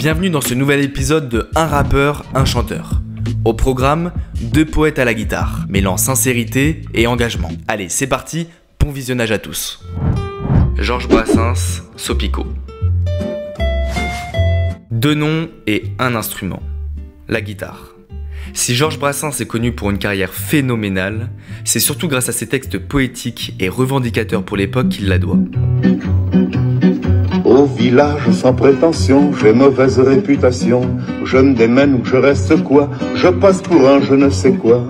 Bienvenue dans ce nouvel épisode de Un rappeur, un chanteur. Au programme, 2 poètes à la guitare, mêlant sincérité et engagement. Allez, c'est parti, bon visionnage à tous. Georges Brassens, Sopico. 2 noms et un instrument, la guitare. Si Georges Brassens est connu pour une carrière phénoménale, c'est surtout grâce à ses textes poétiques et revendicateurs pour l'époque qu'il la doit. Au village sans prétention, j'ai mauvaise réputation. Je me démène ou je reste quoi? Je passe pour un je ne sais quoi.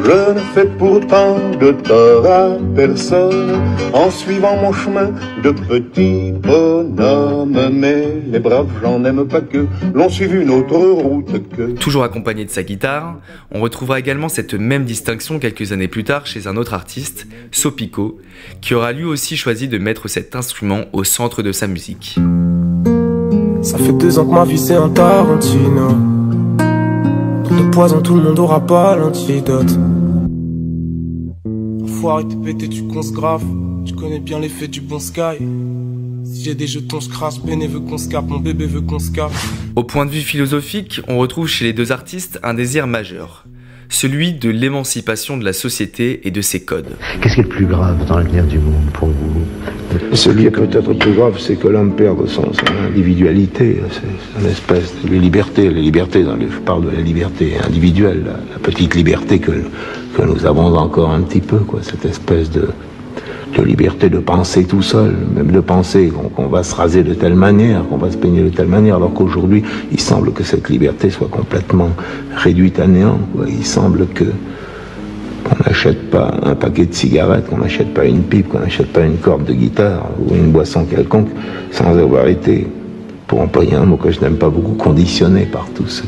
Je ne fais pourtant de tort à personne en suivant mon chemin de petit bonhomme. Mais les braves gens n'aiment pas que l'on suive une autre route que... Toujours accompagné de sa guitare, on retrouvera également cette même distinction quelques années plus tard chez un autre artiste, Sopico, qui aura lui aussi choisi de mettre cet instrument au centre de sa musique. Ça fait 2 ans que ma vie c'est un Tarantino. De poison tout le monde aura pas l'antidote. Faut arrêter de péter du conce grave. Tu connais bien l'effet du bon sky. Si j'ai des jetons je crache, Béné veut qu'on se capte, mon bébé veut qu'on se capte. Au point de vue philosophique, on retrouve chez les 2 artistes un désir majeur. Celui de l'émancipation de la société et de ses codes. Qu'est-ce qui est le plus grave dans l'avenir du monde pour vous? Ce qui est peut-être le plus grave, c'est que l'homme perde son individualité, c'est une espèce de liberté. Je parle de la liberté individuelle, la petite liberté que nous avons encore un petit peu, quoi, cette espèce de liberté de penser tout seul, même de penser qu'on va se raser de telle manière, qu'on va se peigner de telle manière, alors qu'aujourd'hui, il semble que cette liberté soit complètement réduite à néant, quoi. Il semble qu'on n'achète pas un paquet de cigarettes, qu'on n'achète pas une pipe, qu'on n'achète pas une corde de guitare ou une boisson quelconque sans avoir été, pour employer un mot que je n'aime pas beaucoup, conditionné par tous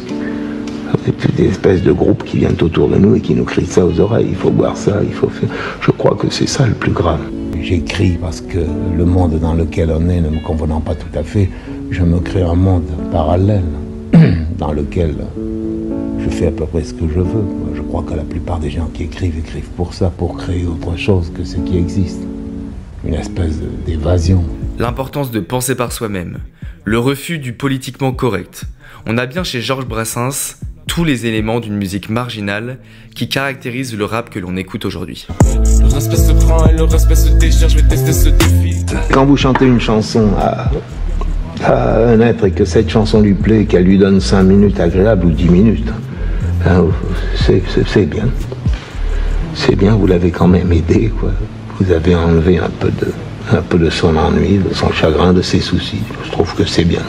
des espèces de groupes qui viennent autour de nous et qui nous crient ça aux oreilles. Il faut boire ça, il faut faire... Je crois que c'est ça le plus grave. J'écris parce que le monde dans lequel on est ne me convenant pas tout à fait, je me crée un monde parallèle dans lequel je fais à peu près ce que je veux. Je crois que la plupart des gens qui écrivent pour ça, pour créer autre chose que ce qui existe. Une espèce d'évasion. L'importance de penser par soi-même, le refus du politiquement correct. On a bien chez Georges Brassens tous les éléments d'une musique marginale qui caractérise le rap que l'on écoute aujourd'hui. Le respect se prend et le respect se déchire, je vais tester ce défi. Quand vous chantez une chanson à un être et que cette chanson lui plaît, qu'elle lui donne 5 minutes agréables ou 10 minutes, c'est bien. C'est bien, vous l'avez quand même aidé, quoi. Vous avez enlevé un peu de son ennui, de son chagrin, de ses soucis. Je trouve que c'est bien.